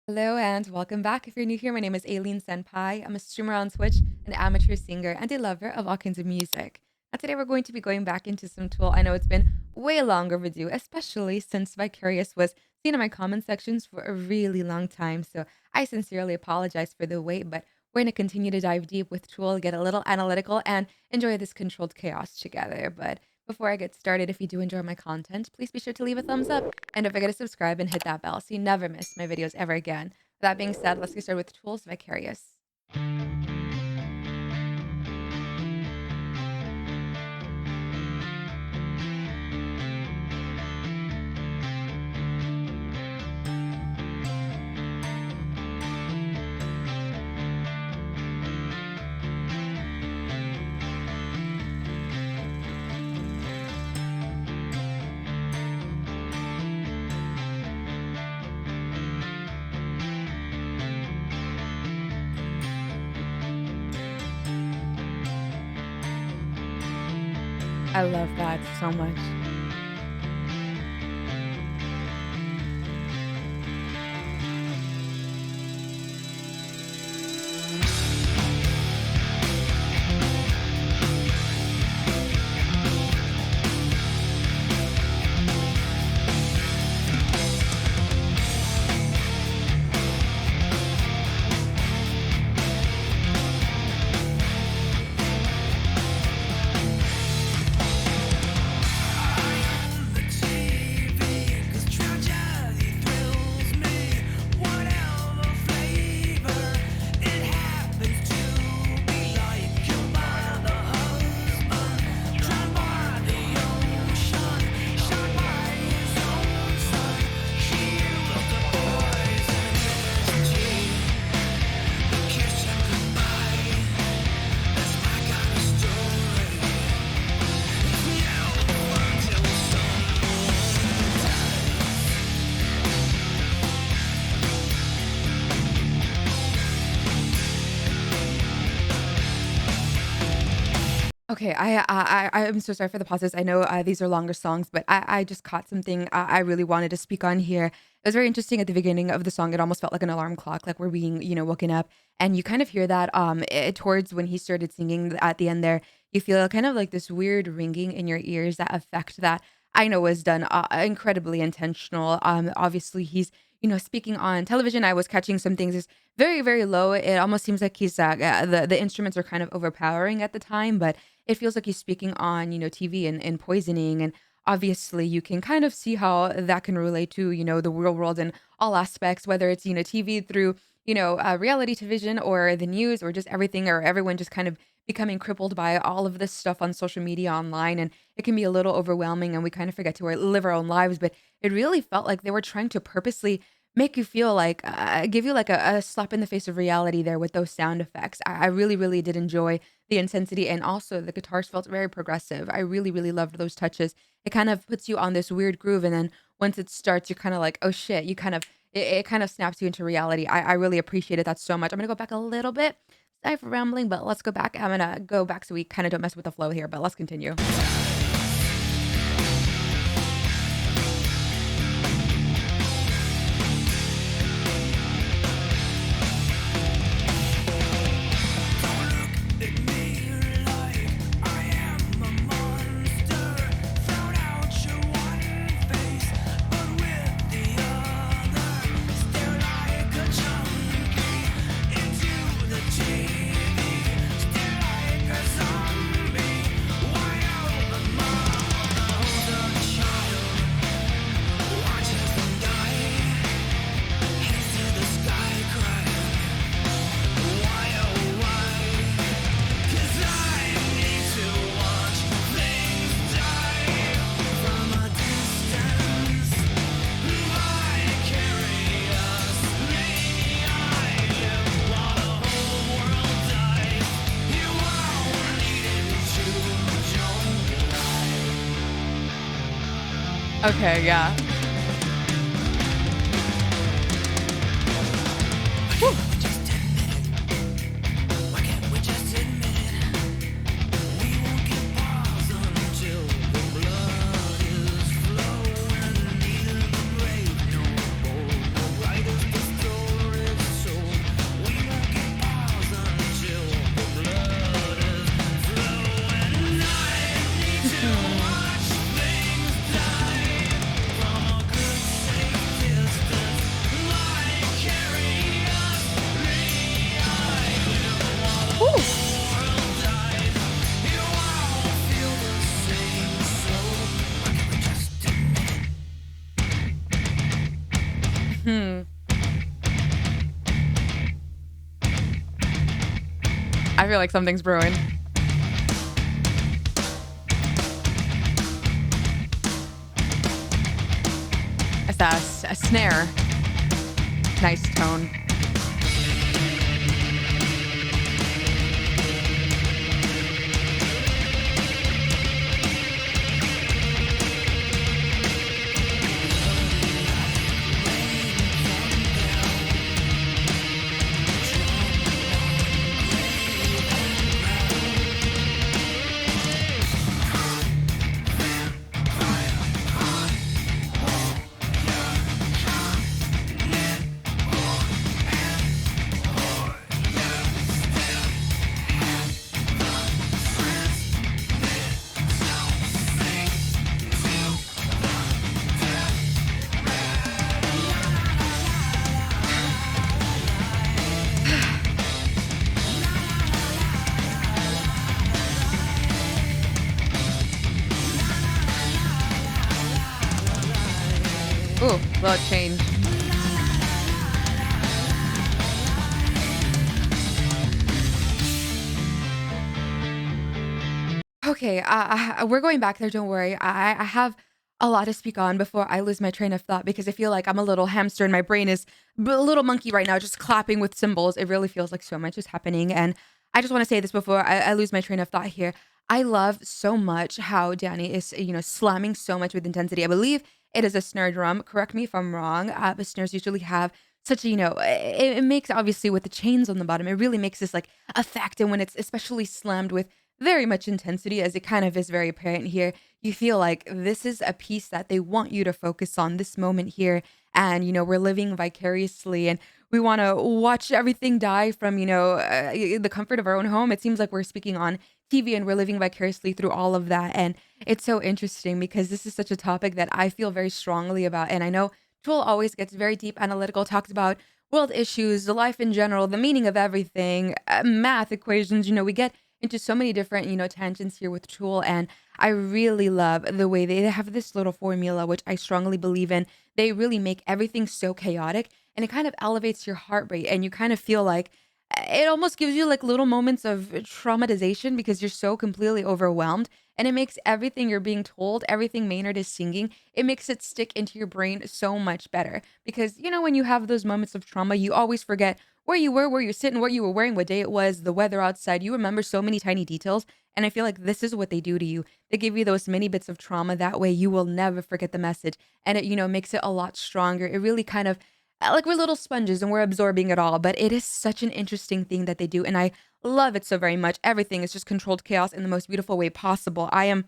Hello and welcome back. If you're new here, my name is Aileen Senpai. I'm a streamer on Twitch, an amateur singer, and a lover of all kinds of music. And today we're going to be going back into some Tool. I know it's been way long overdue, especially since Vicarious was seen in my comment sections for a really long time. So I sincerely apologize for the wait, but we're going to continue to dive deep with Tool, get a little analytical, and enjoy this controlled chaos together. But before I get started, if you do enjoy my content, please be sure to leave a thumbs up and don't forget to subscribe and hit that bell so you never miss my videos ever again. That being said, let's get started with Tools Vicarious. I love that so much. Okay, I'm so sorry for the pauses. I know these are longer songs, but I just caught something I really wanted to speak on here. It was very interesting at the beginning of the song. It almost felt like an alarm clock, like we're being, woken up. And you kind of hear that towards when he started singing at the end there. You feel kind of like this weird ringing in your ears, that effect that I know was done incredibly intentional. Obviously, he's speaking on television. I was catching some things. It's very very low. It almost seems like he's the instruments are kind of overpowering at the time, but it feels like he's speaking on, TV and poisoning. And obviously, you can kind of see how that can relate to, the real world in all aspects, whether it's, TV through, reality television or the news or just everything or everyone just kind of becoming crippled by all of this stuff on social media online. And it can be a little overwhelming and we kind of forget to live our own lives. But it really felt like they were trying to purposely make you feel like, give you like a slap in the face of reality there with those sound effects. I really, really did enjoy the intensity, and also the guitars felt very progressive. I really, really loved those touches. It kind of puts you on this weird groove, and then once it starts, you're kind of like, oh shit, it kind of snaps you into reality. I really appreciated that so much. I'm gonna go back a little bit. Sorry for rambling, but let's go back. I'm gonna go back so we kind of don't mess with the flow here, but let's continue. Okay, yeah. I feel like something's brewing. It's a snare. Nice tone. Ooh, little change. Okay, we're going back there. Don't worry. I have a lot to speak on before I lose my train of thought because I feel like I'm a little hamster and my brain is a little monkey right now, just clapping with cymbals. It really feels like so much is happening. And I just want to say this before I lose my train of thought here. I love so much how Danny is, slamming so much with intensity. I believe it is a snare drum. Correct me if I'm wrong. But snares usually have such, it makes obviously with the chains on the bottom, it really makes this like effect. And when it's especially slammed with very much intensity, as it kind of is very apparent here. You feel like this is a piece that they want you to focus on this moment here. And, we're living vicariously and we want to watch everything die from, the comfort of our own home. It seems like we're speaking on TV and we're living vicariously through all of that. And it's so interesting because this is such a topic that I feel very strongly about. And I know Tool always gets very deep analytical, talks about world issues, the life in general, the meaning of everything, math equations. We get into so many different, tangents here with Tool. And I really love the way they have this little formula, which I strongly believe in. They really make everything so chaotic and it kind of elevates your heart rate. And you kind of feel like it almost gives you like little moments of traumatization because you're so completely overwhelmed. And it makes everything you're being told, everything Maynard is singing, it makes it stick into your brain so much better. Because, when you have those moments of trauma, you always forget where you were, where you're sitting, what you were wearing, what day it was, the weather outside. You remember so many tiny details. And I feel like this is what they do to you. They give you those mini bits of trauma. That way you will never forget the message. And it, makes it a lot stronger. It really kind of like we're little sponges and we're absorbing it all. But it is such an interesting thing that they do. And I love it so very much. Everything is just controlled chaos in the most beautiful way possible. I am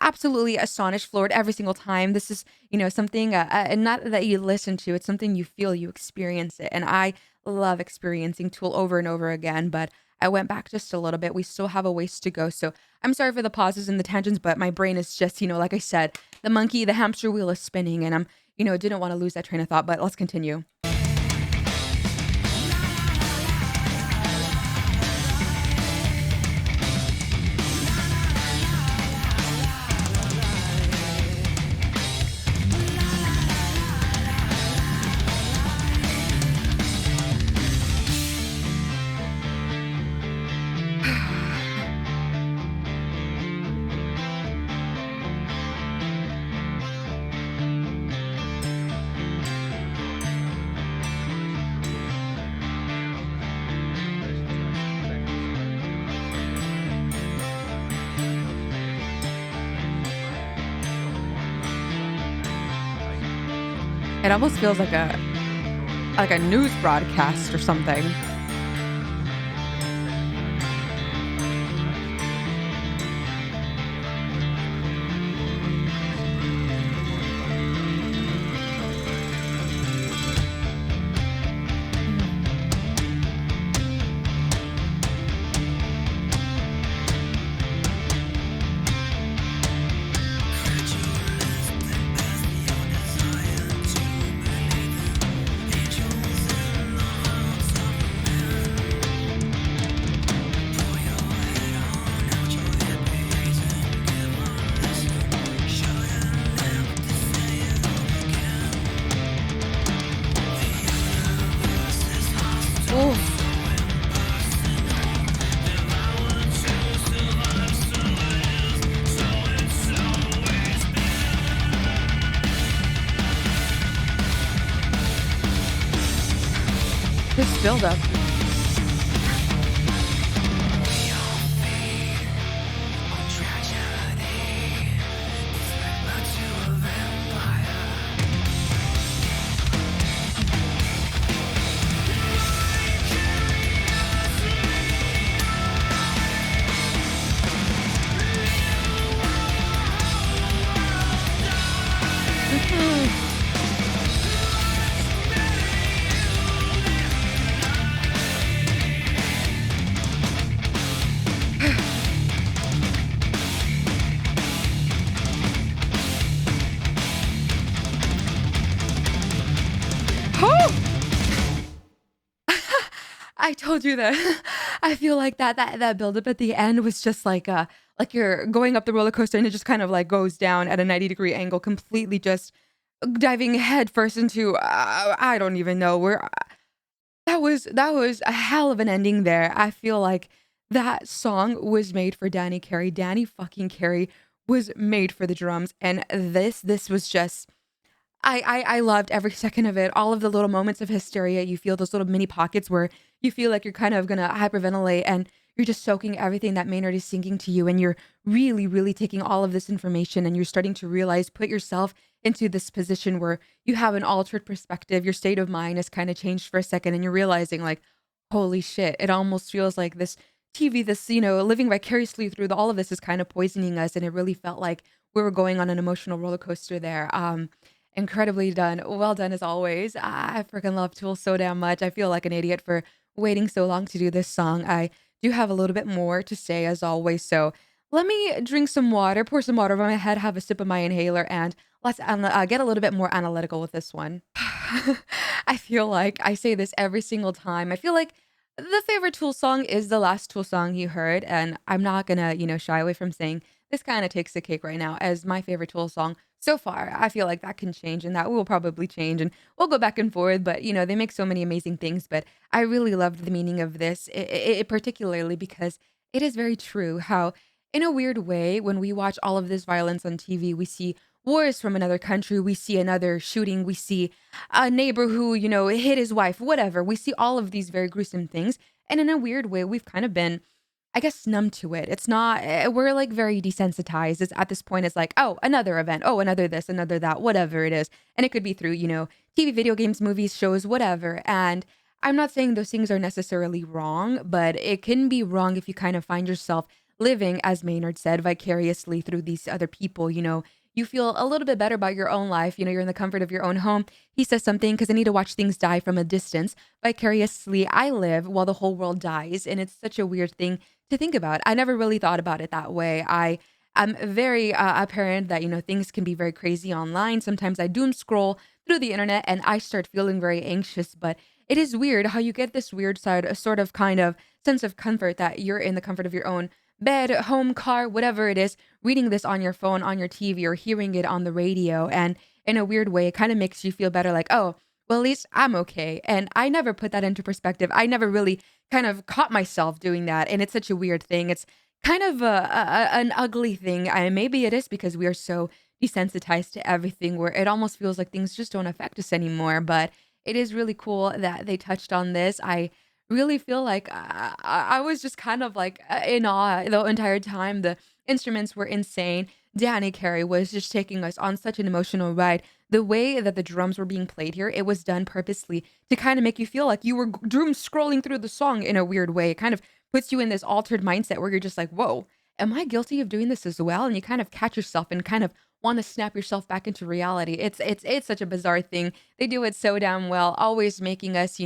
absolutely astonished, floored every single time. This is, something not that you listen to, it's something you feel, you experience it. And I love experiencing Tool over and over again, but I went back just a little bit. We still have a ways to go. So I'm sorry for the pauses and the tangents, but my brain is just, like I said, the hamster wheel is spinning and I'm, didn't want to lose that train of thought, but let's continue. It almost feels like a news broadcast or something. This build up. I told you that. I feel like that buildup at the end was just like you're going up the roller coaster and it just kind of like goes down at a 90-degree angle, completely just diving head first into I don't even know where. That was a hell of an ending there. I feel like that song was made for Danny Carey. Danny fucking Carey was made for the drums, and this was just I loved every second of it. All of the little moments of hysteria you feel, those little mini pockets where you feel like you're kind of gonna hyperventilate and you're just soaking everything that Maynard is singing to you, and you're really, really taking all of this information and you're starting to realize, put yourself into this position where you have an altered perspective. Your state of mind has kind of changed for a second, and you're realizing, like, holy shit, it almost feels like this TV, this, living vicariously through all of this is kind of poisoning us. And it really felt like we were going on an emotional roller coaster there. Incredibly done. Well done as always. I freaking love Tool so damn much. I feel like an idiot for waiting so long to do this song. I do have a little bit more to say as always. So let me drink some water, pour some water over my head, have a sip of my inhaler, and let's get a little bit more analytical with this one. I feel like I say this every single time. I feel like the favorite Tool song is the last Tool song you heard, and I'm not gonna, shy away from saying this kind of takes the cake right now as my favorite Tool song so far. I feel like that can change and that will probably change and we'll go back and forth, but they make so many amazing things. But I really loved the meaning of this, particularly because it is very true how, in a weird way, when we watch all of this violence on TV, we see wars from another country, we see another shooting, we see a neighbor who, hit his wife, whatever. We see all of these very gruesome things. And in a weird way, we've kind of been, I guess, numb to it. It's not, we're like very desensitized. It's at this point, it's like, oh, another event. Oh, another this, another that, whatever it is. And it could be through, TV, video games, movies, shows, whatever. And I'm not saying those things are necessarily wrong, but it can be wrong if you kind of find yourself living, as Maynard said, vicariously through these other people. You feel a little bit better about your own life. You're in the comfort of your own home. He says something, because I need to watch things die from a distance. Vicariously, I live while the whole world dies. And it's such a weird thing to think about. I never really thought about it that way. I'm very apparent that, things can be very crazy online. Sometimes I doom scroll through the internet and I start feeling very anxious, but it is weird how you get this weird side, a sort of kind of sense of comfort that you're in the comfort of your own bed, home, car, whatever it is, reading this on your phone, on your TV, or hearing it on the radio. And in a weird way, it kind of makes you feel better, like, oh, well, at least I'm okay. And I never put that into perspective. I never really kind of caught myself doing that. And it's such a weird thing. It's kind of an ugly thing. Maybe it is because we are so desensitized to everything where it almost feels like things just don't affect us anymore. But it is really cool that they touched on this. I really feel like I was just kind of like in awe the entire time. The instruments were insane. Danny Carey was just taking us on such an emotional ride. The way that the drums were being played here, it was done purposely to kind of make you feel like you were doom scrolling through the song in a weird way. It kind of puts you in this altered mindset where you're just like, whoa, am I guilty of doing this as well? And you kind of catch yourself and kind of want to snap yourself back into reality. It's such a bizarre thing. They do it so damn well, always making us,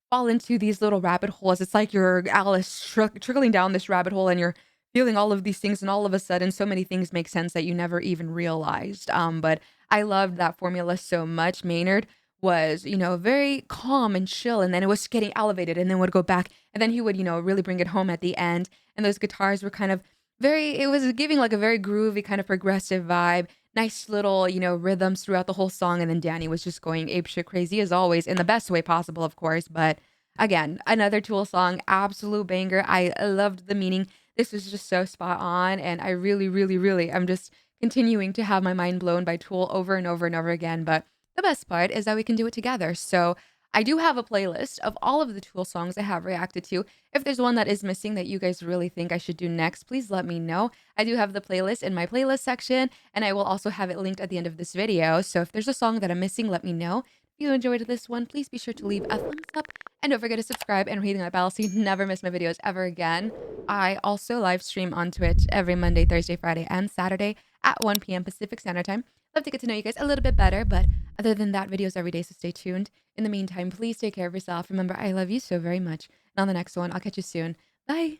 fall into these little rabbit holes. It's like you're Alice trickling down this rabbit hole and you're feeling all of these things, and all of a sudden so many things make sense that you never even realized. But I loved that formula so much. Maynard was, very calm and chill, and then it was getting elevated and then would go back, and then he would, really bring it home at the end. And those guitars were kind of it was giving like a very groovy kind of progressive vibe. Nice little, rhythms throughout the whole song. And then Danny was just going apeshit crazy as always, in the best way possible, of course. But again, another Tool song, absolute banger. I loved the meaning. This was just so spot on. And I really, really, really, I'm just continuing to have my mind blown by Tool over and over and over again. But the best part is that we can do it together. So I do have a playlist of all of the Tool songs I have reacted to. If there's one that is missing that you guys really think I should do next, please let me know. I do have the playlist in my playlist section, and I will also have it linked at the end of this video. So if there's a song that I'm missing, let me know. If you enjoyed this one, please be sure to leave a thumbs up and don't forget to subscribe and ring that bell so you never miss my videos ever again. I also live stream on Twitch every Monday, Thursday, Friday, and Saturday at 1 p.m. Pacific Standard Time. Love to get to know you guys a little bit better, but other than that, videos every day, so stay tuned. In the meantime, please take care of yourself. Remember, I love you so very much. And on the next one, I'll catch you soon. Bye.